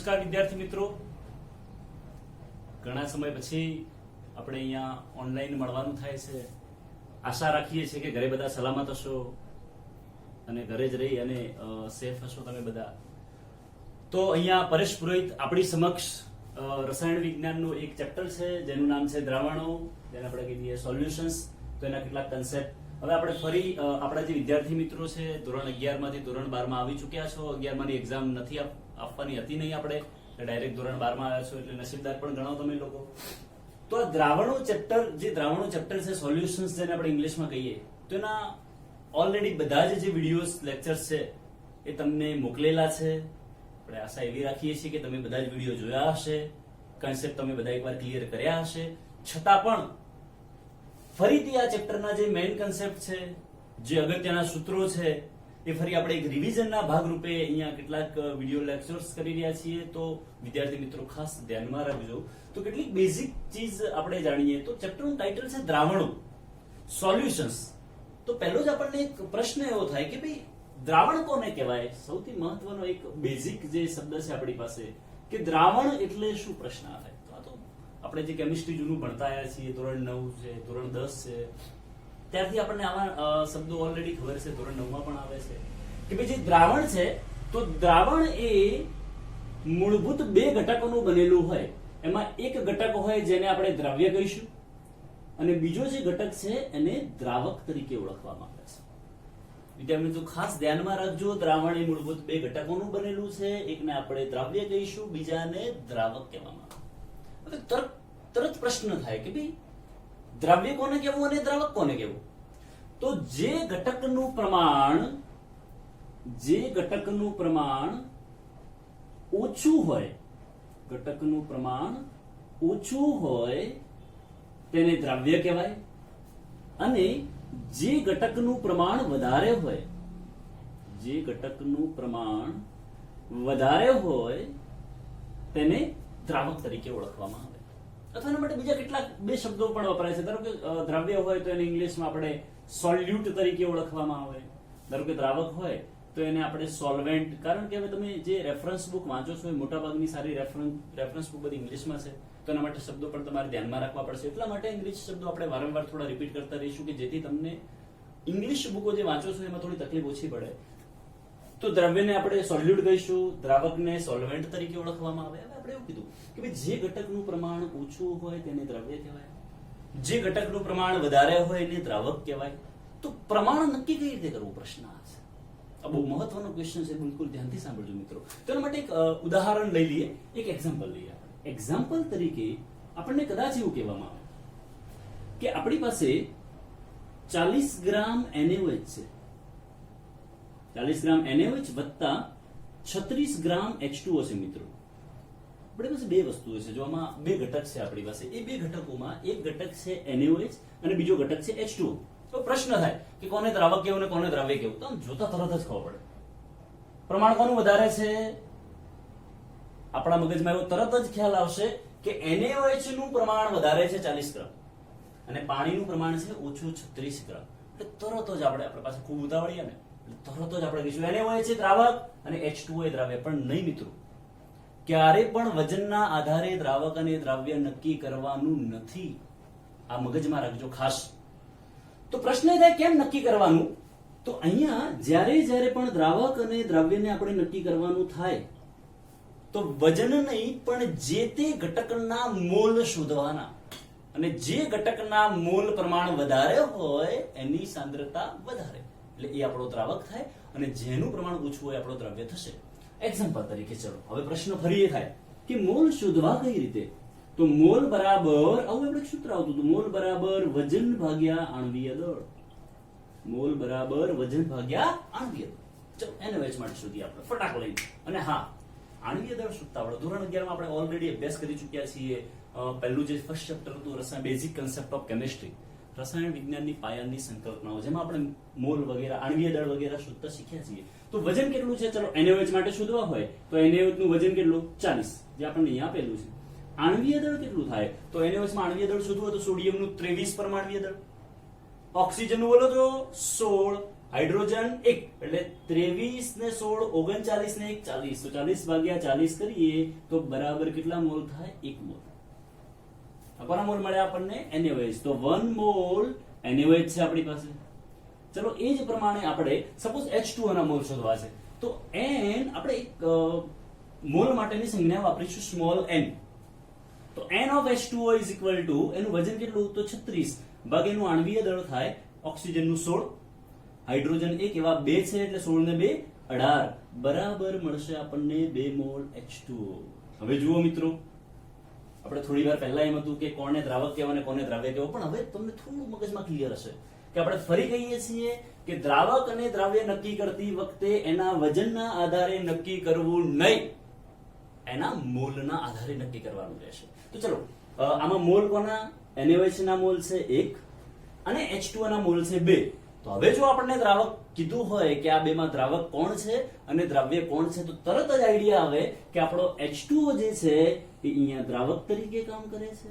નમસ્કાર વિદ્યાર્થી મિત્રો, ઘણા સમય પછી આપણે અહીંયા ઓનલાઈન મળવાનું થાય છે. આશા રાખીએ છીએ કે ઘરે બધા સલામત હશો અને ઘરે જ રહી અને સેફ હશો તમે બધા. તો અહીંયા પરેશ પુરોહિત આપણી સમક્ષ રસાયણ વિજ્ઞાનનું એક ચેપ્ટર છે જેનું નામ છે દ્રાવણો, જેને આપણે કહી દઈએ સોલ્યુશન્સ. તો એના કેટલાક કન્સેપ્ટ હવે આપણે ફરી આપણા જે વિદ્યાર્થી મિત્રો છે ધોરણ 11 માંથી ધોરણ 12 માં આવી ચૂક્યા છો. 11 માંની એક્ઝામ નથી આપવાની હતી નહીં, આપણે ડાયરેક્ટ ધોરણ 12 માં આવ્યા છો એટલે નસીબદાર પણ ગણો તમે લોકો. તો આ દ્રાવણો ચેપ્ટર છે સોલ્યુશન્સ, જેને આપણે ઇંગ્લિશમાં કહીએ, તો એના ઓલરેડી બધા જે વિડીયોઝ લેક્ચર્સ છે એ તમને મોકલેલા છે. આપણે આશા એવી રાખીએ છીએ કે તમે બધા જ વિડીયો જોયા હશે, કન્સેપ્ટ તમે બધા એકવાર ક્લિયર કર્યા હશે. છતાં પણ ફરીથી આ ચેપ્ટરના જે મેઇન કન્સેપ્ટ છે, જે અગત્યના સૂત્રો છે, એ ફરી આપણે એક રિવિઝનના ભાગરૂપે અહીંયા કેટલાક વિડીયો લેક્ચર્સ કરી રહ્યા છીએ. તો વિદ્યાર્થી મિત્રો ખાસ ધ્યાનમાં રાખજો. તો કેટલીક બેઝિક ચીજ આપણે જાણીએ. તો ચેપ્ટરનું ટાઇટલ છે દ્રાવણો સોલ્યુશન્સ. તો પહેલો જ આપણને એક પ્રશ્ન એવો થાય કે ભાઈ દ્રાવણ કોને કહેવાય? સૌથી મહત્વનો એક બેઝિક જે શબ્દ છે આપણી પાસે કે દ્રાવણ એટલે શું પ્રશ્ન આવે. આપણે જે કેમિસ્ટ્રી જૂનું ભણતા આવ્યા છીએ, ધોરણ 9 છે, ધોરણ 10 છે, ત્યારથી આપણને આવા શબ્દો ઓલરેડી ખબર છે, ધોરણ 9 માં પણ આવે છે કે ભાઈ જે દ્રાવણ છે, તો દ્રાવણ એ મૂળભૂત બે ઘટકોનું બનેલું હોય. એમાં એક ઘટક હોય જેને આપણે દ્રવ્ય કહીશું અને બીજો જે ઘટક છે એને દ્રાવક તરીકે ઓળખવામાં આવે છે. વિદ્યાર્થી મિત્રો ખાસ ધ્યાનમાં રાખજો, દ્રાવણ એ મૂળભૂત બે ઘટકોનું બનેલું છે. એકને આપણે દ્રવ્ય કહીશું, બીજાને દ્રાવક કહેવામાં આવે. તરત પ્રશ્ન થાય કે ભાઈ દ્રવ્ય કોને કહેવું અને દ્રાવક કોને કહેવું? તો જે ઘટકનું પ્રમાણ ઓછું હોય તેને દ્રવ્ય કહેવાય અને જે ઘટકનું પ્રમાણ વધારે હોય તેને દ્રાવક તરીકે ઓળખવામાં આવે. અથવા એના માટે બીજા કેટલાક બે શબ્દો પણ વપરાય છે. ધારો કે દ્રવ્ય હોય તો એને ઇંગ્લિશમાં આપણે સોલ્યુટ તરીકે ઓળખવામાં આવે. ધારો કે દ્રાવક હોય તો એને આપણે સોલ્વેન્ટ. કારણ કે હવે તમે જે રેફરન્સ બુક વાંચો છો એ મોટાભાગની સારી રેફરન્સ બુક બધી ઇંગ્લિશમાં છે, તો એના માટે શબ્દો પણ તમારે ધ્યાનમાં રાખવા પડશે. એટલા માટે ઇંગ્લિશ શબ્દો આપણે વારંવાર થોડા રિપીટ કરતા રહીશું કે જેથી તમને ઇંગ્લિશ બુકો જે વાંચો છો એમાં થોડી તકલીફ ઓછી પડે. તો દ્રવ્યને આપણે સોલ્યુટ કહીશું, દ્રાવકને સોલ્વેન્ટ તરીકે ઓળખવામાં આવે. આપણે એવું કીધું કે ભાઈ જે ઘટકનું પ્રમાણ ઓછું હોય તેને દ્રવ્ય કહેવાય, જે ઘટકનું પ્રમાણ વધારે હોય એને દ્રાવક કહેવાય. તો પ્રમાણ નક્કી કઈ રીતે કરવું? પ્રશ્ન આ છે. આ બહુ મહત્વનો ક્વેશ્ચન છે, બિલકુલ ધ્યાનથી સાંભળજો મિત્રો. તો એના માટે એક ઉદાહરણ લઈ લઈએ, એક એક્ઝામ્પલ લઈએ. એક્ઝામ્પલ તરીકે આપણને કદાચ એવું કહેવામાં આવે કે આપણી પાસે 40 ગ્રામ NaOH છે, 40 ગ્રામ NaOH વત્તા 36 ગ્રામ H2O છે. મિત્રો આપણી પાસે બે વસ્તુઓ છે, જો આમાં બે ઘટક છે આપણી પાસે. એ બે ઘટકોમાં એક ઘટક છે NaOH અને બીજો ઘટક છે H2O. તો પ્રશ્ન થાય કે કોને દ્રાવક કહેવું અને કોને દ્રવ્ય કહેવું? તો જોતા તરત જ ખબર પડે પ્રમાણ કોનું વધારે છે. આપણા મગજમાં એવો તરત જ ખ્યાલ આવશે કે NaOH નું પ્રમાણ વધારે છે 40 ગ્રામ અને પાણીનું પ્રમાણ છે ઓછું 36 ગ્રામ. એટલે તરત જ આપણી પાસે ખૂબ ઉતાવળીએ ને, તરત જ આપણે કહીશું NaOH છે દ્રાવક અને H2O એ દ્રવ્ય. પણ નહીં મિત્રો, ક્યારે પણ વજનના આધારે દ્રાવક અને દ્રવ્ય નક્કી કરવાનું નથી. આ મગજમાં રાખજો ખાસ. તો પ્રશ્ન એ થાય કેમ નક્કી કરવાનું? તો અહીંયા જ્યારે પણ દ્રાવક અને દ્રવ્યને આપણે નક્કી કરવાનું થાય તો વજન નહીં પણ જે તે ઘટકના મોલ શોધવાના, અને જે ઘટકના મોલ પ્રમાણ વધારે હોય એની સાંદ્રતા વધારે, એટલે એ આપણો દ્રાવક થાય અને જેનું પ્રમાણ ઓછું હોય આપણો દ્રવ્ય થશે. એક્ઝામ્પલ તરીકે ચલો હવે પ્રશ્ન ફરી એ થાય કે મોલ શોધવા કઈ રીતે? તો મોલ બરાબર આવું આપણે સૂત્ર આવતું હતું, મોલ બરાબર વજન ભાગ્યા આણ્વીય દળ. મોલ બરાબર વજન ભાગ્યા આણ્વીય દળ. ચલો NaOH માટે શોધીએ આપણે ફટાક લઈને. અને હા, આણ્વીય દળ શોધતા આવડે. ધોરણ 11 માં આપણે ઓલરેડી અભ્યાસ કરી ચૂક્યા છીએ. પહેલું જે ફર્સ્ટ ચેપ્ટર હતું રસાયણ બેઝિક કન્સેપ્ટ ઓફ કેમિસ્ટ્રી, રસાયણ વિજ્ઞાનની પાયાની સંકલ્પનાઓ, જેમાં આપણે મોલ વગેરે આણ્વીય દળ વગેરે શોધતા શીખ્યા છીએ. તો વજન કેટલું છે? ચલો NaOH માટે શોધવા હોય તો NaOH નું વજન કેટલું? 40, જે આપણને અહીંયા આપેલું છે. આણ્વીય દળ કેટલું થાય? તો NaOH માં આણ્વીય દળ શોધવું હોય તો સોડિયમનું 23 પરમાણ્વીય દળ, ઓક્સિજનનું બોલો તો 16, હાઇડ્રોજન 1 એટલે 23 ને 16 39 ને 1 40 તો 40 ભાગ્યા 40 કરીએ તો બરાબર કેટલા મોલ થાય? 1 મોલ. કોના મોલ મળ્યા આપણને? NaOH. તો 1 મોલ NaOH છે આપણી પાસે. ચલો એ જ પ્રમાણે આપણે સપોઝ H2O ના મોલ શોધવા છે તો n આપણે એક મોલ માટેની સંજ્ઞા વાપરીશું સ્મોલ n. તો n of H2O is equal to એનું વજન કેટલું? તો 36 ભાગ્યા એનું આણ્વીય દળ થાય ઓક્સિજનનું 16, હાઇડ્રોજન 1 એવા 2 છે એટલે 16 ને 2 18 બરાબર મળશે આપણને 2 મોલ H2O. હવે જુઓ મિત્રો, આપણે થોડી વાર પહેલા એમ હતું કે કોને દ્રાવક કહેવાય અને કોને દ્રાવ્ય કહેવાય, પણ હવે તમને થોડું મગજમાં ક્લિયર હશે કે આપણે ફરી કહીએ છીએ કે દ્રાવક અને દ્રાવ્ય નક્કી કરતી વખતે એના વજનના આધારે નક્કી કરવું નહીં, એના મોલના આધારે નક્કી કરવાનું રહેશે. તો ચલો આમાં મોલ કોના? NaOH ના મોલ છે 1 અને H2O ના મોલ છે 2. તો હવે જો આપણને દ્રાવક કીધું હોય કે આ બેમાં દ્રાવક કોણ છે અને દ્રાવ્ય કોણ છે તો તરત જ આઈડિયા આવે કે આપણો H2O જે છે એ અહીંયા દ્રાવક તરીકે કામ કરે છે,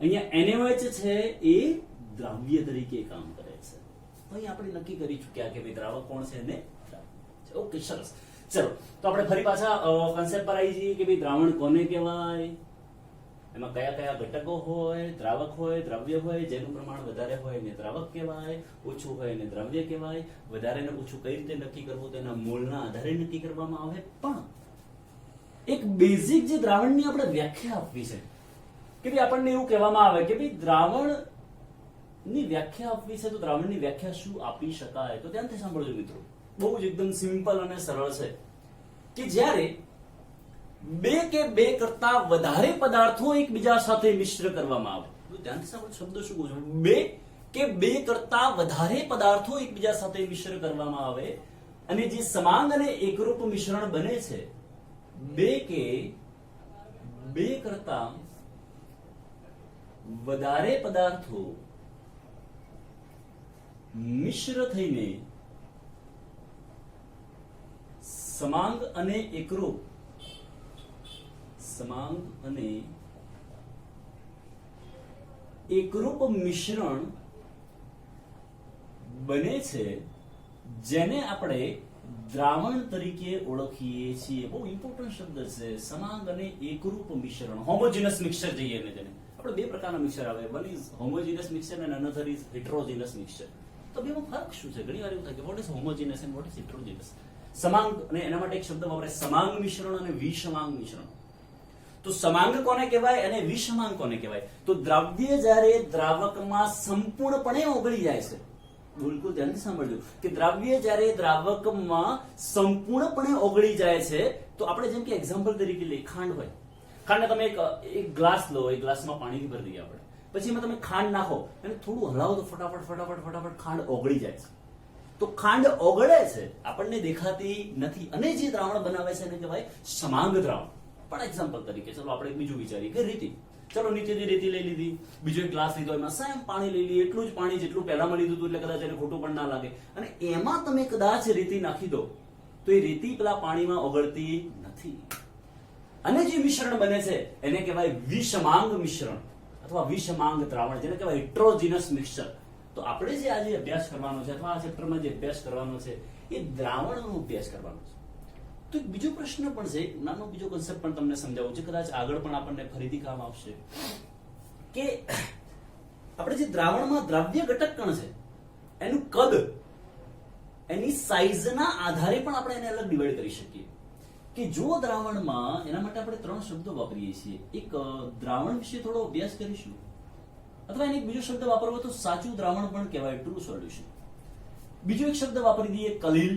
અહીંયા NaOH છે એ દ્રાવ્ય તરીકે કામ કરે છે. તો અહીં આપણે નક્કી કરી ચૂક્યા કે ભાઈ દ્રાવક કોણ છે ને ઓકે સરસ. ચલો તો આપણે ફરી પાછા કન્સેપ્ટ પર આવી જઈએ કે ભાઈ દ્રાવણ કોને કહેવાય, એમાં કયા કયા ઘટકો હોય, દ્રાવક હોય, દ્રવ્ય હોય, જેનું પ્રમાણ વધારે હોય એને દ્રાવક કહેવાય, ઓછું હોય એને દ્રવ્ય કહેવાય. વધારે ને ઓછું કઈ રીતે નક્કી કરવું તો એના મોલના આધારે નક્કી કરવામાં આવે. પણ એક બેઝિક જે દ્રાવણની આપણે વ્યાખ્યા આપવી છે કે ભાઈ આપણને એવું કહેવામાં આવે કે ભાઈ દ્રાવણ ની વ્યાખ્યા આપવી છે તો દ્રાવણની વ્યાખ્યા શું આપી શકાય? તો ધ્યાનથી સાંભળજો મિત્રો, બહુ જ એકદમ સિમ્પલ અને સરળ છે કે જ્યારે બે કે બે કરતા વધારે પદાર્થો એકબીજા સાથે મિશ્ર કરવામાં આવે. ધ્યાનથી સાંભળો, શબ્દો શું કહું છું? બે કે બે કરતા વધારે પદાર્થો એકબીજા સાથે મિશ્ર કરવામાં આવે અને જે સમાંગ અને એકરૂપ મિશ્રણ બને છે, બે કે બે કરતા વધારે પદાર્થો મિશ્ર થઈને સમાંગ અને એકરૂપ મિશ્રણ બને છે જેને આપણે દ્રાવણ તરીકે ઓળખીએ છીએ. બહુ ઇમ્પોર્ટન્ટ શબ્દ છે, સમાંગ અને એકરૂપ મિશ્રણ. હોમોજીનસ મિક્સચર જઈએ ને જેને આપણે બે પ્રકારના મિક્સચર આવે, વન ઇઝ હોમોજીનસ મિક્સચર અને અનધર ઇઝ હેટરોજીનસ મિક્સચર. તો બેમાં ફરક શું છે? ઘણી વાર એવું થાય કે what is homogeneous and what is heterogeneous. સમાંગ અને એના માટે એક શબ્દ વાપરે સમાંગ મિશ્રણ અને વિષમાંગ મિશ્રણ. તો સમાંગ કોને કહેવાય અને વિષમાંગ કોને કહેવાય? તો દ્રવ્ય જ્યારે દ્રાવકમાં સંપૂર્ણપણે ઓગળી જાય છે, બિલકુલ ધ્યાનથી સાંભળજો કે દ્રવ્ય જ્યારે દ્રાવકમાં સંપૂર્ણપણે ઓગળી જાય છે તો આપણે જેમ કે એક્ઝામ્પલ તરીકે લઈએ, ખાંડ હોય, ખાંડને તમે એક ગ્લાસ લો, એક ગ્લાસમાં પાણી ભરી દઈએ આપણે, પછી એમાં તમે ખાંડ નાખો અને થોડું હલાવો તો ફટાફટ ખાંડ ઓગળી જાય છે. તો ખાંડ ઓગળે છે, આપણને દેખાતી નથી અને જે દ્રાવણ બનાવે છે એને કહેવાય સમાંગ દ્રાવણ. પણ એક્ઝામ્પલ તરીકે ચલો આપણે બીજું વિચારીએ કે રેતી. ચલો નીચેથી રેતી લઈ લીધી, બીજો એક ગ્લાસ લીધો, એમાં સેમ પાણી લઈ લઈએ, એટલું જ પાણી જેટલું પહેલામાં લીધું હતું, એટલે કદાચ એને ખોટું પણ ના લાગે, અને એમાં તમે કદાચ રેતી નાખી દો તો એ રેતી પેલા પાણીમાં ઓગળતી નથી અને જે મિશ્રણ બને છે એને કહેવાય વિષમાંગ મિશ્રણ અથવા વિષમાંગ દ્રાવણ, જેને કહેવાય હેટરોજીનસ મિક્સચર. તો આપણે જે આજે અભ્યાસ કરવાનો છે અથવા આ ચેપ્ટરમાં જે અભ્યાસ કરવાનો છે એ દ્રાવણનો અભ્યાસ કરવાનો છે. તો એક બીજો પ્રશ્ન પણ છે, નાનો બીજો કોન્સેપ્ટ પણ તમને સમજાવું છે, કદાચ આગળ પણ આપણને ફરીથી કામ આવશે, કે આપણે જે દ્રાવણમાં દ્રાવ્ય ઘટક કણ છે એનું કદ, એની સાઈઝના આધારે પણ આપણે એને અલગ ડિવાઈડ કરી શકીએ. કે જો દ્રાવણમાં, એના માટે આપણે 3 શબ્દો વાપરીએ છીએ. એક દ્રાવણ વિશે થોડો અભ્યાસ કરીશું, અથવા એને એક બીજો શબ્દ વાપરવો તો સાચું દ્રાવણ પણ કહેવાય, ટ્રુ સોલ્યુશન. બીજો એક શબ્દ વાપરી દઈએ કલીલ,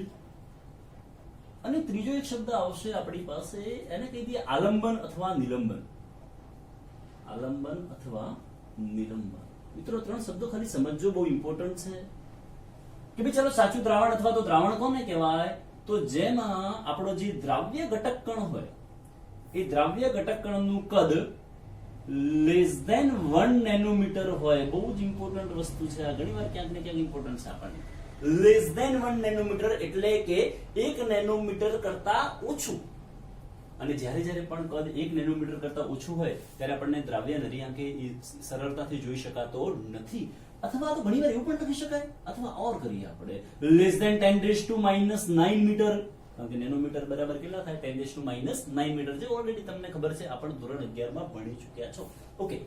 અને ત્રીજો એક શબ્દ આવશે આપણી પાસે, એને કહી દઈએ આલંબન અથવા નિલંબન. આલંબન અથવા નિલંબન. મિત્રો 3 શબ્દો ખાલી સમજજો, બહુ ઇમ્પોર્ટન્ટ છે કે ભાઈ ચલો સાચું દ્રાવણ અથવા તો દ્રાવણ કોને કહેવાય? તો જેમાં આપણો જે દ્રાવ્ય ઘટક કણ હોય એ દ્રાવ્ય ઘટક કણનું કદ લેસ ધેન 1 નેનોમીટર હોય. બહુ જ ઇમ્પોર્ટન્ટ વસ્તુ છે આ, ઘણી વાર ક્યાંક ને ક્યાંક ઇમ્પોર્ટન્ટ છે આપણને. લેસ ધેન 1 નેનોમીટર એટલે કે 1 નેનોમીટર કરતા ઓછું. અને જ્યારે જ્યારે પણ કદ 1 નેનોમીટર કરતા ઓછું હોય ત્યારે આપણને દ્રાવ્ય નરી આંખે સરળતાથી જોઈ શકાતો નથી. અથવા તો ઘણીવાર એવું પણ લખી શકાય, અથવા ઓર કરીએ આપણે લેસ ધેન 10⁻⁹ મીટર, કારણ કે નેનોમીટર બરાબર કેટલા થાય 10⁻⁹ મીટર, જે ઓલરેડી તમને ખબર છે, આપણે ધોરણ 11 માં ભણી ચૂક્યા છો. ઓકે,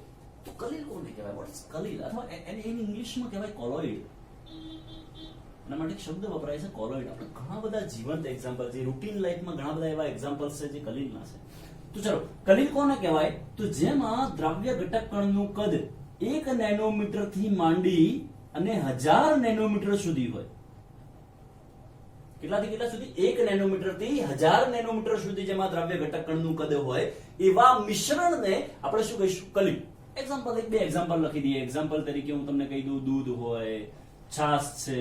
તો કલીલ કોને કહેવાય? વોટ ઇઝ કલીલ? અથવા એને ઇંગ્લિશમાં કહેવાય કોલોઇડ. એના માટે એક શબ્દ વપરાય છે કોલોઇડ. આપણે ઘણા બધા જીવંત એક્ઝામ્પલ છે, રૂટીન લાઈફમાં ઘણા બધા એવા એક્ઝામ્પલ્સ છે જે કલીલના છે. તો ચલો, કલીલ કોને કહેવાય? તો જેમાં દ્રવ્ય ઘટક કણનું કદ 1 નેનોમીટર થી માંડી અને 1000 નેનોમીટર સુધી હોય. કેટલાથી કેટલા સુધી? 1 નેનોમીટર થી 1000 નેનોમીટર સુધી જેમાં દ્રવ્ય ઘટક કણનું કદ હોય એવા મિશ્રણને આપણે શું કહીશું? કલીલ. એક્ઝામ્પલ, એક બે એક્ઝામ્પલ લખી દઈએ. એક્ઝામ્પલ તરીકે હું તમને કહી દઉં, દૂધ હોય, છાશ છે,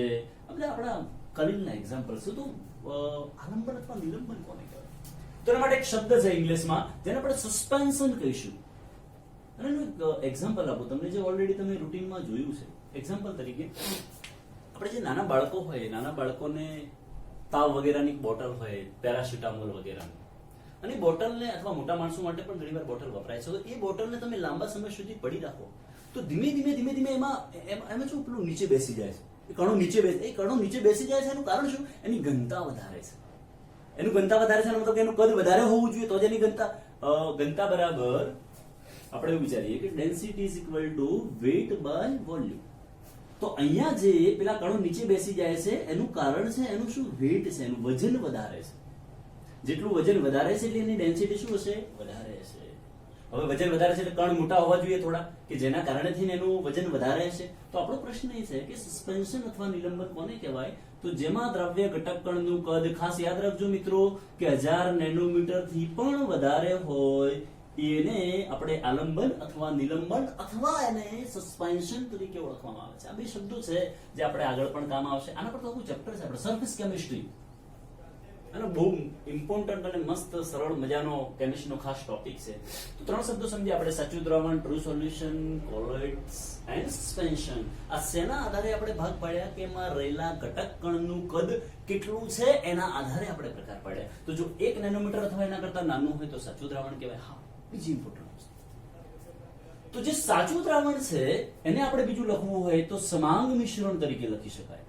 એટલે આપણા કલીલના એક્ઝામ્પલ છે. તો આલંબન અથવા નિલંબન કોને કહેવાય? તો એના માટે એક શબ્દ છે ઇંગ્લિશમાં જેને આપણે સસ્પેન્શન કહીશું. અને એનું એક એક્ઝામ્પલ આપું તમને, જે ઓલરેડી તમે રૂટીનમાં જોયું છે. એક્ઝામ્પલ તરીકે આપણે જે નાના બાળકો હોય, નાના બાળકોને તાવ વગેરેની બોટલ હોય, પેરાસિટામોલ વગેરેની, અને બોટલને અથવા મોટા માણસો માટે પણ ઘણીવાર બોટલ વપરાય છે. તો એ બોટલને તમે લાંબા સમય સુધી પડી રાખો તો ધીમે ધીમે એમાં શું પેલું નીચે બેસી જાય છે. એ કણો નીચે બેસી જાય છે. એનું કારણ શું? એની ઘનતા વધારે છે. એનું ઘનતા વધારે છે એનો મતલબ કે એનું કદ વધારે હોવું જોઈએ, તો જ એની ઘનતા બરાબર આપણે એવું વિચારીએ કે density is equal to weight by volume. તો અહીંયા જે પેલા કણો નીચે બેસી જાય છે એનું કારણ છે એનું શું? વેઇટ છે, એનું વજન વધારે છે. જેટલું વજન વધારે છે એટલે એની ડેન્સિટી શું હશે? વધારે હશે. હવે વજન વધારે છે એટલે કણ મોટા હોવા જોઈએ થોડા, કે જેના કારણે થઈને એનું વજન વધારે હશે. તો આપણો પ્રશ્ન એ છે કે સસ્પેન્શન અથવા નિલંબન કોને કહેવાય? તો જેમાં દ્રવ્ય ઘટક કણનું કદ, ખાસ યાદ રાખજો મિત્રો, કે 1000 નેનોમીટર થી પણ વધારે હોય એને આપણે આલંબન અથવા નિલંબન અથવા એને સસ્પેન્શન તરીકે ઓળખવામાં આવે છે. આ બે શબ્દો છે જે આપણે આગળ પણ કામ આવશે. આના પર તો આખું ચેપ્ટર છે આપણે, સરફેસ કેમિસ્ટ્રી. અને બહુ ઇમ્પોર્ટન્ટ અને મસ્ત સરળ મજાનો કેમિસ્ટ્રીનો ખાસ ટોપિક છે. તો 3 શબ્દો સમજી આપણે: સાચું દ્રાવણ, ટ્રુ સોલ્યુશન, કોલોઇડ્સ એન્ડ સસ્પેન્શન. આ શેના આધારે આપણે ભાગ પાડ્યા? કે એમાં રહેલા ઘટક કણનું કદ કેટલું છે એના આધારે આપણે પ્રકાર પાડ્યા. તો જો 1 નેનોમીટર અથવા એના કરતા નાનું હોય તો સાચું દ્રાવણ કહેવાય. હા, બીજી ઇમ્પોર્ટન્ટ વસ્તુ, તો જે સાચું દ્રાવણ છે એને આપણે બીજું લખવું હોય તો સમાંગ મિશ્રણ તરીકે લખી શકાય,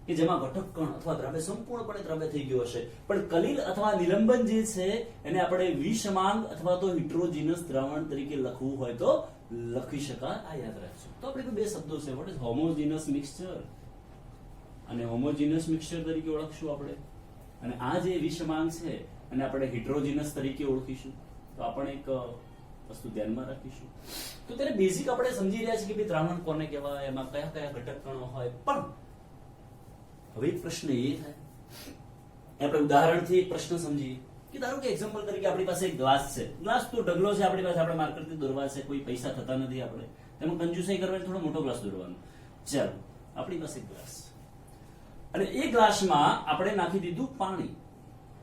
કે જેમાં ઘટક કણ અથવા દ્રવ્ય સંપૂર્ણપણે દ્રવ્ય થઈ ગયો હશે. પણ કલીલ અથવા નિલંબન જે છે એને આપણે વિષમાંગ અથવા તો હિટ્રોજીનસ દ્રાવણ તરીકે લખવું હોય તો લખી શકાય. આ યાદ રાખજો. તો આપણે બે શબ્દો છે, વોટ ઇઝ હોમોજીનસ મિક્સચર અને હોમોજીનસ મિક્સચર તરીકે ઓળખશું આપણે, અને આ જે વિષમાંગ છે અને આપણે હિટ્રોજીનસ તરીકે ઓળખીશું. તો આપણે એક વસ્તુ ધ્યાનમાં રાખીશું. તો ત્યારે બેઝિક આપણે સમજી રહ્યા છીએ કે ભાઈ દ્રાવણ કોને કહેવાય, એમાં કયા કયા ઘટક કણો હોય. પણ હવે એક પ્રશ્ન એ થાય, આપણે ઉદાહરણથી એક પ્રશ્ન સમજીએ કે ધારો કે એક્ઝામ્પલ તરીકે આપણી પાસે એક ગ્લાસ છે. ગ્લાસ તો ઢગલો છે આપણી પાસે, આપણે માર્કેટથી દોરવા છે, કોઈ પૈસા થતા નથી આપણે, તેમાં કંજુસાઈ કરવાની, થોડો મોટો ગ્લાસ દોરવાનો. ચાલો, આપણી પાસે એક ગ્લાસ, અને એ ગ્લાસમાં આપણે નાખી દીધું પાણી.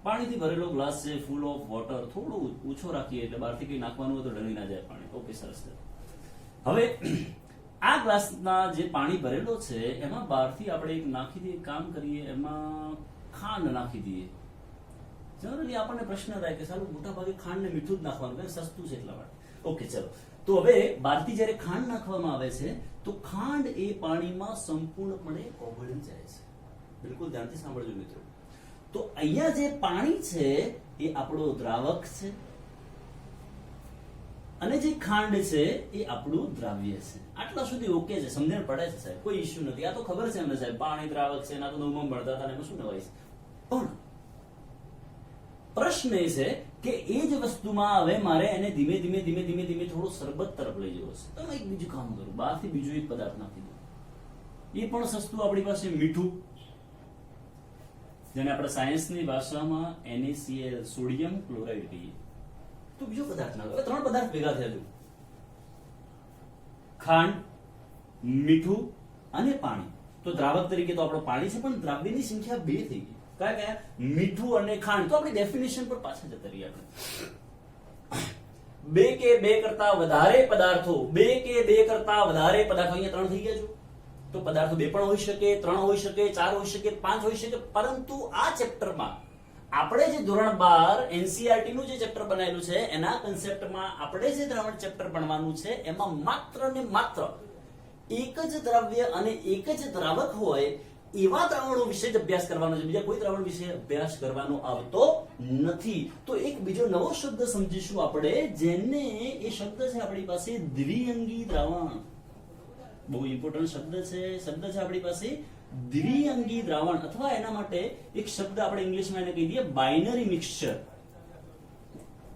પાણીથી ભરેલો ગ્લાસ છે, ફૂલ ઓફ વોટર. થોડું ઓછો રાખીએ એટલે બહારથી કઈ નાખવાનું હોય તો ઢળી ના જાય પાણી. ઓકે, સરસ. હવે આ ગ્લાસના જે પાણી ભરેલો છે એમાં બહારથી આપણે એક નાખી દઈએ, કામ કરીએ, એમાં ખાંડ નાખી દઈએ. જનરલી આપણને પ્રશ્ન થાય કે સારું, મોટા ભાગે ખાંડ ને મીઠું જ નાખવાનું, કારણ સસ્તું છે એટલા માટે. ઓકે, ચલો. તો હવે બહારથી જ્યારે ખાંડ નાખવામાં આવે છે તો ખાંડ એ પાણીમાં સંપૂર્ણપણે ઓગળી જાય છે. બિલકુલ ધ્યાનથી સાંભળજો મિત્રો. તો અહીંયા જે પાણી છે એ આપણો દ્રાવક છે અને જે ખાંડ છે એ આપણું દ્રાવ્ય છે. આટલા સુધી ઓકે છે, સમજણ પડે છે સાહેબ, કોઈ ઇશ્યુ નથી. આ તો ખબર છે અમને સાહેબ, પાણી દ્રાવક છે, એના તો નવમાં ભણતા હતા, એમાં શું નવાય છે. પણ પ્રશ્ન એ છે કે એ જ વસ્તુમાં હવે મારે એને ધીમે ધીમે થોડો શરબત તરફ લઈ જવો છે. તો એક બીજું કામ કરું, બહારથી બીજું એક પદાર્થ નાખી દઉં. એ પણ સસ્તું આપણી પાસે મીઠું, જેને આપણે સાયન્સની ભાષામાં NaCl સોડિયમ ક્લોરાઇડ કહીએ. તો બીજો પદાર્થ નાખો. 3 પદાર્થ ભેગા થયા છે: ખાંડ, મીઠું અને પાણી. તો દ્રાવક તરીકે તો આપણો પાણી છે, પણ દ્રાવ્યની સંખ્યા 2 થઈ ગઈ. કયા કયા? મીઠું અને ખાંડ. તો આપણી ડેફિનેશન પર પાછા જતા રહીએ આપણે. 2 કે 2 કરતા વધારે પદાર્થો, 2 કે 2 કરતા વધારે પદાર્થો, અહીંયા 3 થઈ ગયા છો. તો પદાર્થો 2 પણ હોઈ શકે, 3 હોઈ શકે, 4 હોઈ શકે, 5 હોઈ શકે. પરંતુ આ ચેપ્ટરમાં આપણે જે ધોરણ 12 NCERT નું જે ચેપ્ટર બનાવેલું છે એના કન્સેપ્ટમાં આપણે જે દ્રાવણ ચેપ્ટર ભણવાનું છે એમાં માત્ર ને માત્ર એક જ દ્રવ્ય અને એક જ દ્રાવક હોય એવા દ્રાવણો વિશે જ અભ્યાસ કરવાનો છે, બીજા કોઈ દ્રાવણ વિશે અભ્યાસ કરવાનો આવતો નથી. તો એક બીજો નવો શબ્દ સમજીશું આપણે, જેને એ શબ્દ છે આપણી પાસે દ્વિઅંગી દ્રાવણ. બહુ ઇમ્પોર્ટન્ટ શબ્દ છે આપણી પાસે દ્વિઅંગી દ્રાવણ, અથવા એના માટે એક શબ્દ આપણે ઇંગ્લિશમાં એને કહી દઈએ બાઇનરી મિક્સચર.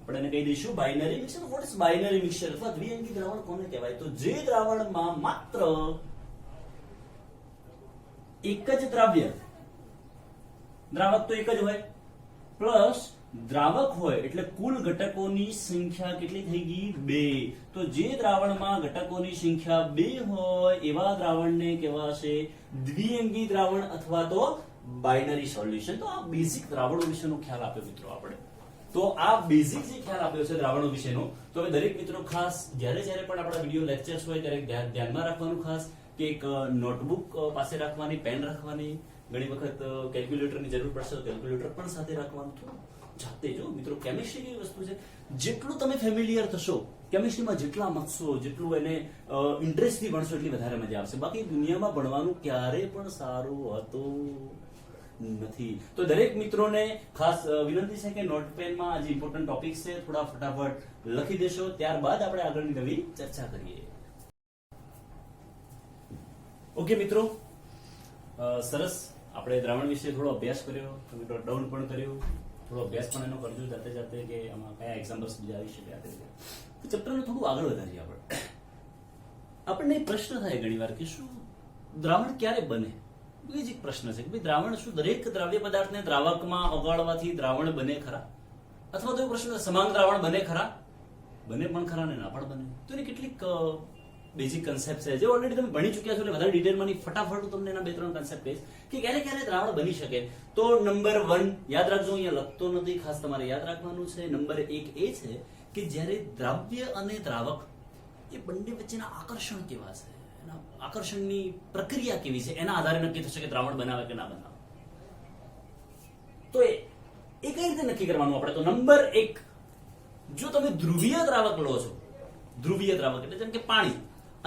આપણે એને કહી દઈશું binary mixture. What is binary mixture અથવા દ્વિઅંગી દ્રાવણ કોને કહેવાય? તો જે દ્રાવણમાં માત્ર એક જ દ્રાવ્ય, દ્રાવક તો એક જ હોય, પ્લસ દ્રાવક હોય એટલે કુલ ઘટકોની સંખ્યા કેટલી થઈ ગઈ? 2. તો જે દ્રાવણમાં ઘટકોની સંખ્યા 2 હોય એવા દ્રાવણને કહેવાશે દ્વિઅંગી દ્રાવણ અથવા તો બાઇનરી સોલ્યુશન. તો આ બેઝિક દ્રાવણો વિશેનો ખ્યાલ આપ્યો મિત્રો આપણે. તો આ બેઝિક જે ખ્યાલ આપ્યો છે દ્રાવણો વિશેનો, તો હવે દરેક મિત્રો ખાસ જ્યારે પણ આપણા વિડિયો લેક્ચર્સ હોય ત્યારે ધ્યાનમાં રાખવાનું ખાસ કે એક નોટબુક પાસે રાખવાની, પેન રાખવાની, ઘણી વખત કેલ્ક્યુલેટરની જરૂર પડશે તો કેલ્ક્યુલેટર પણ સાથે રાખવાનું. થોડું જાતે જો મિત્રો, કેમિસ્ટ્રી એવી વસ્તુ છે જેટલું તમે ફેમિલિયર થશો કેમિસ્ટ્રીમાં, જેટલા મથશો, જેટલું એને ઇન્ટરેસ્ટથી ભણશો એટલી વધારે મજા આવશે. બાકી દુનિયામાં ભણવાનું ક્યારે પણ સારું હોતું નથી. તો દરેક મિત્રોને ખાસ વિનંતી છે કે નોટ પેનમાં આજે ઇમ્પોર્ટન્ટ ટોપિક્સ છે થોડા ફટાફટ લખી દેશો, ત્યારબાદ આપણે આગળની નવી ચર્ચા કરીએ. ઓકે મિત્રો, સરસ. આપણે દ્રાવણ વિશે થોડો અભ્યાસ કર્યો, તમે નોટ ડાઉન પણ કર્યું, થોડો અભ્યાસ પણ એનો કરજો જાતે કે આમાં કયા એક્ઝામ્પલ્સ બીજા આવી શકે. તો ચેપ્ટરને થોડું આગળ વધારીએ આપણે. આપણને પ્રશ્ન થાય ઘણીવાર કે શું દ્રાવણ ક્યારે બને? બેઝિક પ્રશ્ન છે કે ભાઈ દ્રાવણ શું દરેક દ્રાવ્ય પદાર્થને દ્રાવકમાં ઓગાળવાથી દ્રાવણ બને ખરા? અથવા તો પ્રશ્ન સમાન દ્રાવણ બને ખરા? બને પણ ખરા ને ના પણ બને. તો એની કેટલીક બેઝિક કન્સેપ્ટ છે જે ઓલરેડી તમે ભણી ચૂક્યા છો, એટલે વધારે ડિટેલમાં ફટાફટ તમને એના 2-3 કન્સેપ્ટ કહીશ કે ક્યારે દ્રાવણ બની શકે. તો નંબર 1 યાદ રાખજો, અહીંયા લખતો નથી, ખાસ તમારે યાદ રાખવાનું છે. નંબર 1 એ છે કે જ્યારે દ્રાવ્ય અને દ્રાવક એ બંને વચ્ચેના આકર્ષણ કેવા છે, એના આકર્ષણની પ્રક્રિયા કેવી છે, એના આધારે નક્કી થશે કે દ્રાવણ બનાવે કે ના બનાવે. તો એ કઈ રીતે નક્કી કરવાનું આપણે? તો નંબર 1, જો તમે ધ્રુવીય દ્રાવક લો છો, ધ્રુવીય દ્રાવક એટલે જેમ કે પાણી,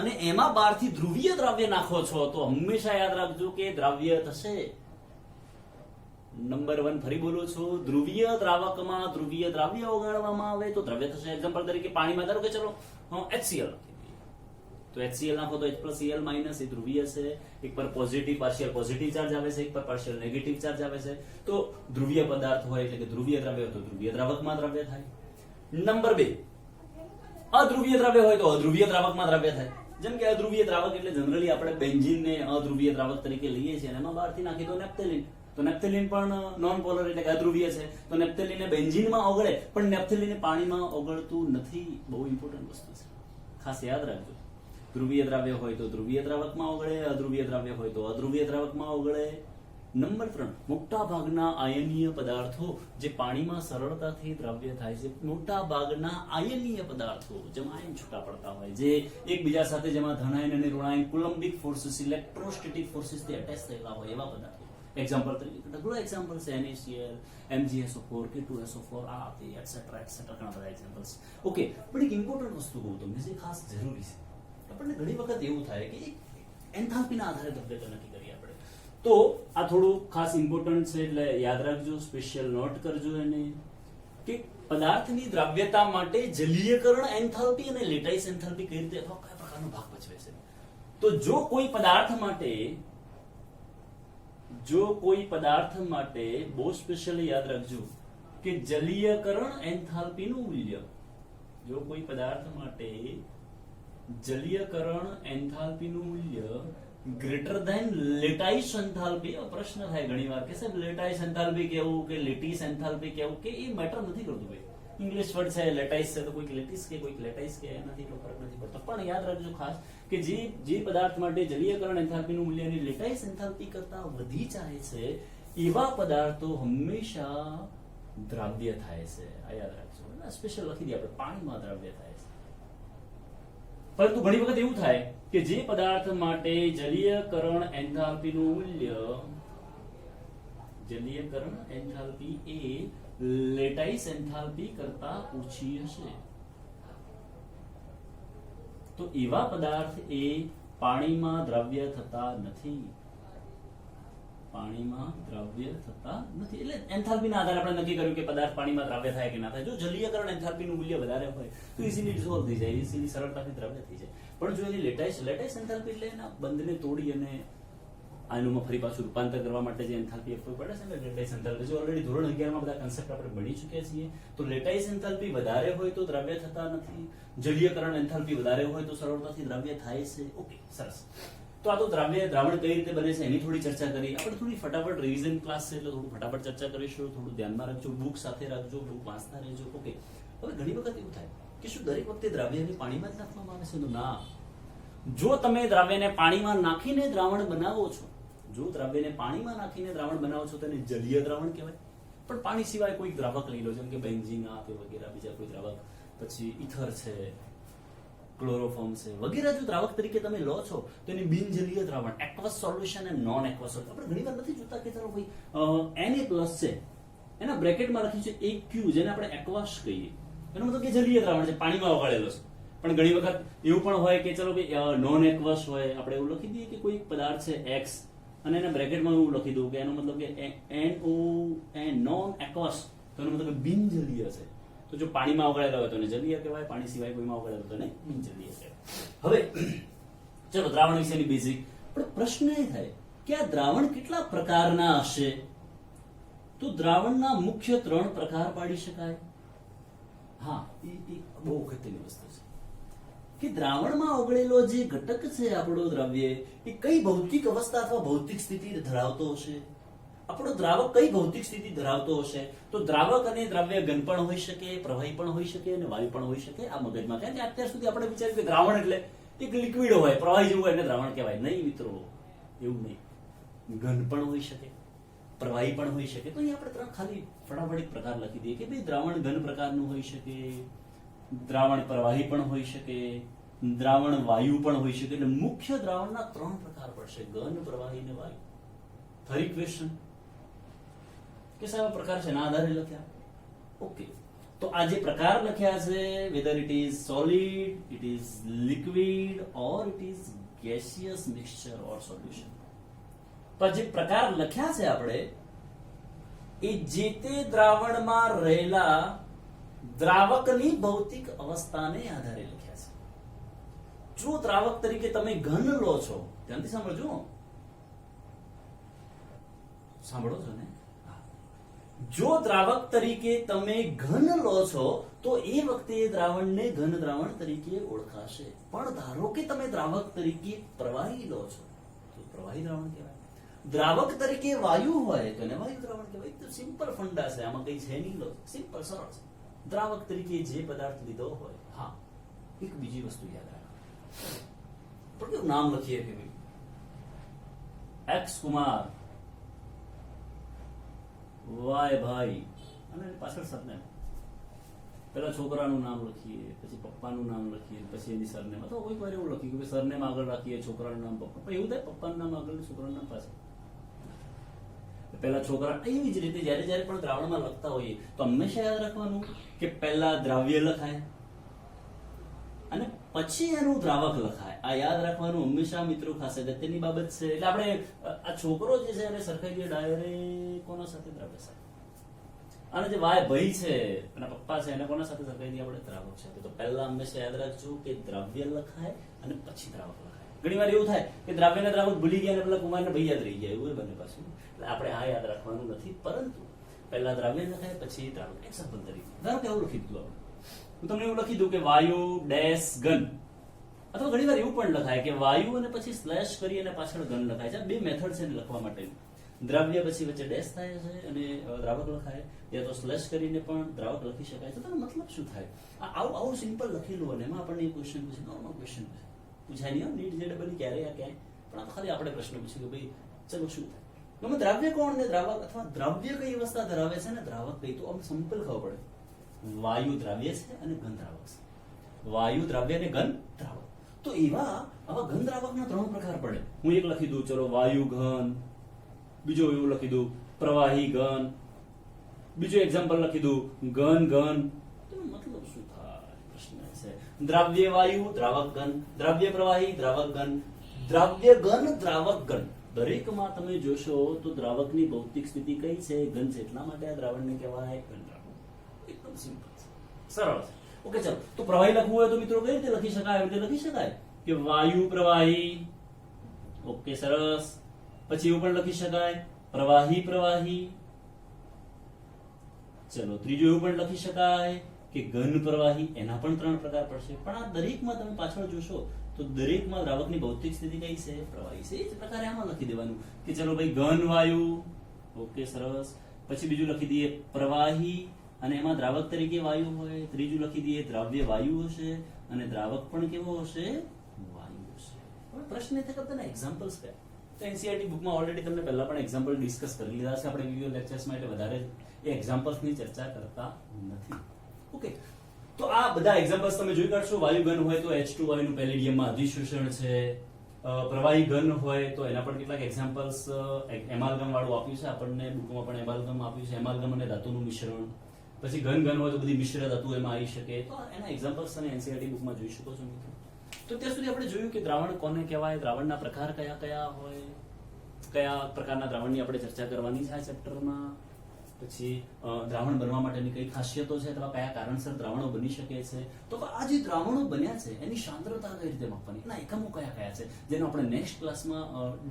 અને એમાં બહારથી ધ્રુવીય દ્રાવ્ય નાખો છો, તો હંમેશા યાદ રાખજો કે દ્રાવ્ય થશે. નંબર 1 ફરી બોલું છું, ધ્રુવીય દ્રાવકમાં ધ્રુવીય દ્રાવ્ય ઓગાળવામાં આવે તો દ્રવ્ય થશે. એક્ઝામ્પલ તરીકે પાણીમાં ધારો કે ચલો HCl, તો HCl નાખો તો H+Cl- એ ધ્રુવીય છે. એક પર પાર્શિયલ પોઝિટિવ ચાર્જ આવે છે, એક પર પાર્શિયલ નેગેટિવ ચાર્જ આવે છે. તો ધ્રુવીય પદાર્થ હોય એટલે કે ધ્રુવીય દ્રવ્ય હોય તો ધ્રુવીય દ્રાવકમાં દ્રવ્ય થાય. નંબર 2, અધ્રુવીય દ્રવ્ય હોય તો અધ્રુવીય દ્રાવકમાં દ્રવ્ય થાય. જેમ કે અધ્રુવીય દ્રાવક એટલે જનરલી આપણે બેન્ઝીનને અધ્રુવીય દ્રાવક તરીકે લઈએ છીએ, અને એમાં બહારથી નાખી તો નેપ્થેલિન. તો નેપ્થેલિન પણ નોન પોલર એટલે કે અધ્રુવીય છે. તો નેપ્થેલિન બેન્ઝીનમાં ઓગળે, પણ નેપ્થેલિન પાણીમાં ઓગળતું નથી. બહુ ઇમ્પોર્ટન્ટ વસ્તુ છે, ખાસ યાદ રાખજો. ધ્રુવીય દ્રાવ્ય હોય તો ધ્રુવીય દ્રાવકમાં ઓગળે, અધ્રુવીય દ્રાવ્ય હોય તો અધ્રુવીય દ્રાવકમાં ઓગળે. નંબર 3, મોટા ભાગના આયનીય પદાર્થો જે પાણીમાં સરળતાથી દ્રાવ્ય થાય છે, મોટા ભાગના આયનીય પદાર્થો જેમાં આયન છૂટા પડતા હોય, જે એકબીજા સાથે જેમાં ધનાયન અને ઋણાયન કુલમ્બિક ફોર્સિસ, ઇલેક્ટ્રોસ્ટેટિક ફોર્સિસ થી અટેચ થયેલા હોય એવા પદાર્થો. એક્ઝામ્પલ તરીકે ઢગલો એક્ઝામ્પલ છે NaCl, MgSO4, K2SO4, આ તે એટસેટ્રા ઘણા બધા એક્ઝામ્પલ્સ. ઓકે, પણ એક ઇમ્પોર્ટન્ટ વસ્તુ કહું તમને જે ખાસ જરૂરી છે. આપણને ઘણી વખત એવું થાય કે એન્થાલ્પીના આધારે દ્રવ્યતા નક્કી કરીએ આપણે. તો આ થોડું ખાસ ઇમ્પોર્ટન્ટ છે, એટલે યાદ રાખજો, સ્પેશિયલ નોટ કરજો એને, કે પદાર્થની દ્રાવ્યતા માટે જલીયકરણ એન્થાલ્પી અને લેટાઇસ એન્થાલ્પી કઈ રીતે અથવા કયા પ્રકારનો ભાગ ભજવે છે. તો જો કોઈ પદાર્થ માટે બહુ સ્પેશિયલી યાદ રાખજો કે જલીયકરણ એન્થાલ્પીનું મૂલ્ય, જો કોઈ પદાર્થ માટે જલીયકરણ એન્થાલ્પીનું મૂલ્ય ગ્રેટર ધેન લેટાઇસ એન્થાલ્પી. પ્રશ્ન થાય ઘણીવાર કે સાહેબ લેટાઇસ એન્થાલ્પી કેવું કે લેટિસ એન્થાલ્પી કેવું, કે એ મેટર નથી કરતું ભાઈ. ઇંગ્લિશ વર્ડ છે લેટાઇસ છે તો કોઈક લેટિસ કે કોઈક લેટાઇસ કે એનાથી એટલો ફરક નથી પડતો. પણ યાદ રાખજો ખાસ કે જે પદાર્થ માટે જલીયકરણ એન્થાલ્પીનું મૂલ્ય એની લેટાઇસ એન્થાલ્પી કરતા વધી જાય છે એવા પદાર્થો હંમેશા દ્રાવ્ય થાય છે. આ યાદ રાખજો, સ્પેશિયલ લખી દઈએ આપણે, પાણીમાં દ્રાવ્ય થાય છે. પરંતુ ઘણી વખત એવું થાય કે જે પદાર્થ માટે જલીયકરણ એન્થાલ્પીનું મૂલ્ય, જલીયકરણ એન્થાલ્પી એ લેટાઇસ એન્થાલ્પી કરતા ઓછી હશે, તો એવા પદાર્થ એ પાણીમાં દ્રાવ્ય થતા નથી. પાણીમાં દ્રાવ્ય થતા નથી એટલે એન્થાલ્પીના આધારે આપણે નક્કી કર્યું કે પદાર્થ પાણીમાં દ્રાવ્ય થાય કે ના થાય. જો જલીયકરણ એન્થાલ્પીનું મૂલ્ય વધારે હોય તો ઇઝીલી ડિસોલ્વ થઈ જાય, ઇઝીલી સરળતાથી દ્રાવ્ય થઈ જાય. પણ જો એની લેટાઇસ એન્થાલ્પી એટલે એના બંધને તોડી અને આયનોમાં ફરી પાછું રૂપાંતર કરવા માટે જે એન્થાલ્પી આપવી પડે છે ને લેટાઇસ એન્થાલ્પી, જો ઓલરેડી ધોરણ 11 માં બધા કન્સેપ્ટ આપણે ભણી ચૂક્યા છીએ. તો લેટાઇસ એન્થાલ્પી વધારે હોય તો દ્રાવ્ય થતા નથી, જલીયકરણ એન્થાલ્પી વધારે હોય તો સરળતાથી દ્રાવ્ય થાય છે. ઓકે, સરસ. તો આ તો દ્રાવણ કઈ રીતે બને છે એની થોડી ચર્ચા કરી. આપણે થોડી ફટાફટ રિવિઝન ક્લાસ છે એટલે થોડું ફટાફટ ચર્ચા કરીશું. થોડું ધ્યાનમાં રાખજો, બુક સાથે રાખજો, બુક વાંચતા રહેજો. ઓકે, હવે ઘણી વખત એવું થાય કે શું દરેક વખતે દ્રાવ્યને પાણીમાં જ નાખવામાં આવે છે? તો ના. જો તમે દ્રાવ્યને પાણીમાં નાખીને દ્રાવણ બનાવો છો, જો દ્રાવ્યને પાણીમાં નાખીને દ્રાવણ બનાવો છો તેને જલીય દ્રાવણ કહેવાય. પણ પાણી સિવાય કોઈ દ્રાવક લઈ લો, જેમ કે બેન્ઝીન આ તે વગેરે, બીજા કોઈ દ્રાવક, પછી ઇથર છે, ક્લોરોફોર્મ છે વગેરે, જો દ્રાવક તરીકે તમે લો છો તો એની બિનજલીય દ્રાવણ, એક્વસ સોલ્યુશન અને નોન એક્વસ સોલ્યુશન. આપણે ઘણીવાર નથી જોતા કે ચાલો ભાઈ Na+ છે, એના બ્રેકેટમાં લખ્યું છે AQ, જેને આપણે એક્વસ કહીએ, એનો મતલબ કે જલીય દ્રાવણ છે, પાણીમાં ઓગાળેલો છે. પણ ઘણી વખત એવું પણ હોય કે ચલો ભાઈ નોન એક્વસ હોય, આપણે એવું લખી દઈએ કે કોઈ પદાર્થ છે X અને એના બ્રેકેટમાં એવું લખી દઉં કે એનો મતલબ કે નોન એક્વસ, તો એનો મતલબ કે બિનજલીય છે. તો જો પાણીમાં ઓગળેલા હોય તો એને જલીય કહેવાય, પાણી સિવાય કોઈમાં ઓગળેલો તો એને બિનજલીય કહેવાય. હવે ચલો દ્રાવણ વિશેની બેઝિક. પણ પ્રશ્ન એ થાય કે આ દ્રાવણ કેટલા પ્રકારના હશે? તો દ્રાવણના મુખ્ય 3 પ્રકાર પાડી શકાય. હા, એ બહુ અગત્યની વસ્તુ છે કે દ્રાવણમાં ઓગળેલો જે ઘટક છે આપણો દ્રવ્ય, એ કઈ ભૌતિક અવસ્થા અથવા ભૌતિક સ્થિતિ ધરાવતો હશે? આપણો દ્રાવક કઈ ભૌતિક સ્થિતિ ધરાવતો હશે? તો દ્રાવક અને દ્રવ્ય ઘન પણ હોઈ શકે, પ્રવાહી પણ હોઈ શકે અને વાયુ પણ હોઈ શકે. આ મગજમાં કારણ કે અત્યાર સુધી આપણે વિચાર્યું કે દ્રાવણ એટલે એક લિક્વિડ હોય, પ્રવાહી જેવું હોય એટલે દ્રાવણ કહેવાય. નહીં મિત્રો, એવું નહીં. ઘન પણ હોઈ શકે, પ્રવાહી પણ હોઈ શકે. તો અહીં આપણે 3 ખાલી ફટાફટ પ્રકાર લખી દઈએ કે ભાઈ દ્રાવણ ઘન પ્રકારનું હોઈ શકે, દ્રાવણ પ્રવાહી પણ હોઈ શકે, દ્રાવણ વાયુ પણ હોઈ શકે. એટલે મુખ્ય દ્રાવણના 3 પ્રકાર પડશે: ઘન, પ્રવાહી અને વાયુ. ફરી ક્વેશ્ચન કે સાહેબ પ્રકાર છે ના આધારે લખ્યા. ઓકે, તો આ જે પ્રકાર લખ્યા છે, weather it is solid, it is liquid or it is gaseous mixture or solution. તો જે પ્રકાર લખ્યા છે આપણે એ જે તે દ્રાવણમાં રહેલા દ્રાવકની ભૌતિક અવસ્થાને આધારે લખ્યા છે. જો દ્રાવક તરીકે તમે ઘન લો છો, ધ્યાનથી સાંભળજો, સાંભળો છો ને? જો દ્રાવક તરીકે તમે ઘન લો છો તો એ વખતે દ્રાવણને ઘન દ્રાવણ તરીકે ઓળખાશે. પણ ધારો કે તમે દ્રાવક તરીકે પ્રવાહી લો છો તો પ્રવાહી દ્રાવણ કહેવાય. દ્રાવક તરીકે વાયુ હોય તો એને વાયુ દ્રાવણ કહેવાય. તો સિમ્પલ ફંડા છે, આમાં કઈ છે નહીં. લો સિમ્પલ, સરળ છે. દ્રાવક તરીકે જે પદાર્થ લીધો હોય. હા, એક બીજી વસ્તુ યાદ રાખો, પણ કેવું નામ લખીએ કે ભાઈ એક્સ કુમાર, વાય ભાઈ, અને પાછળ સરનેમ. પેલા છોકરાનું નામ લખીએ, પછી પપ્પાનું નામ લખીએ, પછી એની સરનેમ. અથવા કોઈ વાર એવું લખીએ કે સરનેમ આગળ રાખીએ, છોકરાનું નામ પપ્પા. એવું થાય પપ્પાનું નામ આગળ, છોકરાનું નામ પાછળ. પેલા છોકરા. એવી જ રીતે જયારે પણ દ્રાવણમાં લખતા હોઈએ તો હંમેશા યાદ રાખવાનું કે પહેલા દ્રાવ્ય લખાય અને પછી એનું દ્રાવક લખાય. આ યાદ રાખવાનું હંમેશા મિત્રો, ખાસ અગત્યની બાબત છે. એટલે આપણે આ છોકરો જે છે એને સરખાઈ દઈએ ડાયરેક્ટ કોના સાથે? દ્રાવ્ય સાથે. અને જે વાય ભાઈ છે એના પપ્પા છે એને કોના સાથે સરખાઈ દઈએ? આપણે દ્રાવક સાથે. તો પહેલા હંમેશા યાદ રાખજો કે દ્રવ્ય લખાય અને પછી દ્રાવક લખાય. ઘણી વાર એવું થાય કે દ્રાવ્ય ને દ્રાવક ભૂલી ગયા અને પેલા કુમારને ભાઈ યાદ રહી ગયા, એવું બને પાછું. એટલે આપણે આ યાદ રાખવાનું નથી, પરંતુ પહેલા દ્રાવ્ય લખાય પછી દ્રાવક. એક્ઝામ્પલ તરીકે ધારો કે આવું લખી દીધું આપણે, હું તમને એવું લખી દઉં કે વાયુ ડેશ ઘન. અથવા ઘણી વાર એવું પણ લખાય કે વાયુ અને પછી સ્લેશ કરી અને પાછળ ઘન લખાય છે. 2 મેથડ છે લખવા માટે. દ્રવ્ય પછી વચ્ચે ડેશ થાય છે અને દ્રાવક લખાય, યા તો સ્લેશ કરીને પણ દ્રાવક લખી શકાય. તો તેનો મતલબ શું થાય? આવું સિમ્પલ લખેલું અને એમાં આપણને એક ક્વેશ્ચન પૂછે, નોર્મલ ક્વેશ્ચન પૂછાય નહીં, નીટ જેડબલ ક્યારે આ ક્યાંય. પણ આ તો ખાલી આપણે પ્રશ્ન પૂછ્યું કે ભાઈ ચલો શું થાય? તમે દ્રવ્ય કોણ ને દ્રાવક, અથવા દ્રવ્ય કઈ અવસ્થા ધરાવે છે ને દ્રાવક કઈ? તો આમ સિમ્પલ ખબર પડે. વાયુ દ્રાવ્ય છે અને ઘન દ્રાવક છે. વાયુ દ્રાવ્ય અને ઘન દ્રાવક. તો આવા ઘન દ્રાવકના 3 પ્રકાર પડે. હું એક લખી દઉં, ચલો વાયુ ઘન. બીજો એવું લખી દઉં પ્રવાહી ઘન. બીજો એક્ઝામ્પલ લખી દઉં ઘન ઘન. તો મતલબ શું થાય? પ્રશ્ન છે દ્રવ્ય વાયુ દ્રાવક ઘન, દ્રવ્ય પ્રવાહી દ્રાવક ઘન, દ્રાવ્ય ઘન, દ્રાવક ઘન, દરેકમાં તમે જોશો તો દ્રાવકની ભૌતિક સ્થિતિ કઈ છે? ઘન છે. એટલા માટે આ દ્રાવણને કહેવાય ઘન દ્રાવક. એકદમ સિમ્પલ છે, સરળ છે. ઓકે, ચાલો. તો પ્રવાહી લખવું હોય તો મિત્રો કઈ રીતે લખી શકાય? એવી રીતે લખી શકાય કે વાયુ પ્રવાહી. ઓકે, સરસ. પછી એવું પણ લખી શકાય પ્રવાહી પ્રવાહી. ચલો, ત્રીજું એવું પણ લખી શકાય કે ઘન પ્રવાહી. એના પણ 3 પ્રકાર પડશે. પણ આ દરેકમાં તમે પાછળ જોશો તો દરેકમાં દ્રાવકની ભૌતિક સ્થિતિ કઈ છે? પ્રવાહી છે. એ જ પ્રકારે આમાં લખી દેવાનું કે ચલો ભાઈ ઘન વાયુ. ઓકે, સરસ. પછી બીજું લખી દઈએ પ્રવાહી અને એમાં દ્રાવક તરીકે વાયુ હોય. ત્રીજું લખી દઈએ દ્રાવ્ય વાયુ હશે અને દ્રાવક પણ કેવો હશે? વાયુ હશે. હવે પ્રશ્ન એ થાય કે તમને એક્ઝામ્પલ્સ કયા? તો એનસીઈઆરટી બુકમાં ઓલરેડી તમને પહેલા પણ એક્ઝામ્પલ ડિસ્કસ કરી લીધા છે. આપણે વિડિયો લેક્ચર્સમાં એટલે વધારે એ એક્ઝામ્પલ્સની ચર્ચા કરતા નથી. ઓકે, તો આ બધા એક્ઝામ્પલ્સ તમે જોઈ કાઢશો. વાયુ ઘન હોય તો H2O નું પેલેડિયમમાં અધિશોષણ છે. પ્રવાહી ઘન હોય તો એના પણ કેટલાક એક્ઝામ્પલ્સ એમાલ્ગમ વાળું આપ્યું છે આપણને બુકમાં, પણ એમાલ્ગમ આપ્યું છે. એમાલ્ગમ અને ધાતુનું મિશ્રણ. પછી ઘન હોય તો બધી મિશ્ર ધાતુ એમાં આવી શકે. તો એના એક્ઝામ્પલ્સ તમે એનસીઈઆરટી બુકમાં જોઈ શકો છો મિત્રો. તો ત્યાં સુધી આપણે જોયું કે દ્રાવણ કોને કહેવાય, દ્રાવણના પ્રકાર કયા કયા હોય, કયા પ્રકારના દ્રાવણની આપણે ચર્ચા કરવાની છે આ ચેપ્ટરમાં. પછી દ્રાવણ બનવા માટેની કઈ ખાસિયતો છે અથવા કયા કારણસર દ્રાવણો બની શકે છે. તો આ જે દ્રાવણો બન્યા છે એની સાંદ્રતા કઈ રીતે માપવાની, એના એકમો કયા કયા છે, જેનો આપણે નેક્સ્ટ ક્લાસમાં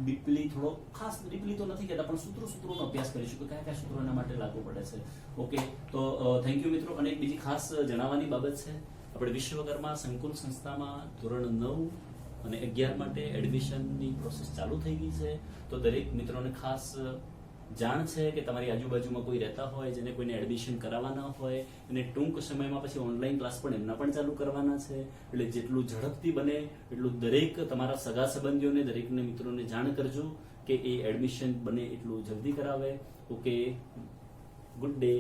ડીપલી, થોડો ખાસ ડીપલી તો નથી કહેતા પણ સૂત્રોનો અભ્યાસ કરીશું કે કયા કયા સૂત્રો એના માટે લાગુ પડે છે. ઓકે, તો થેન્ક યુ મિત્રો. અને એક બીજી ખાસ જણાવવાની બાબત છે, આપણે વિશ્વકર્મા સંકુલ સંસ્થામાં ધોરણ 9 અને 11 માટે એડમિશનની પ્રોસેસ ચાલુ થઈ ગઈ છે. તો દરેક મિત્રોને ખાસ જાણ છે કે તમારી આજુબાજુમાં કોઈ રહેતા હોય જેને કોઈને એડમિશન કરાવવાના હોય અને ટૂંક સમયમાં પછી ઓનલાઈન ક્લાસ પણ એમના પણ ચાલુ કરવાના છે. એટલે જેટલું ઝડપથી બને એટલું દરેક તમારા સગા સંબંધીઓને, દરેકને મિત્રોને જાણ કરજો કે એ એડમિશન બને એટલું જલ્દી કરાવે. Okay, good day.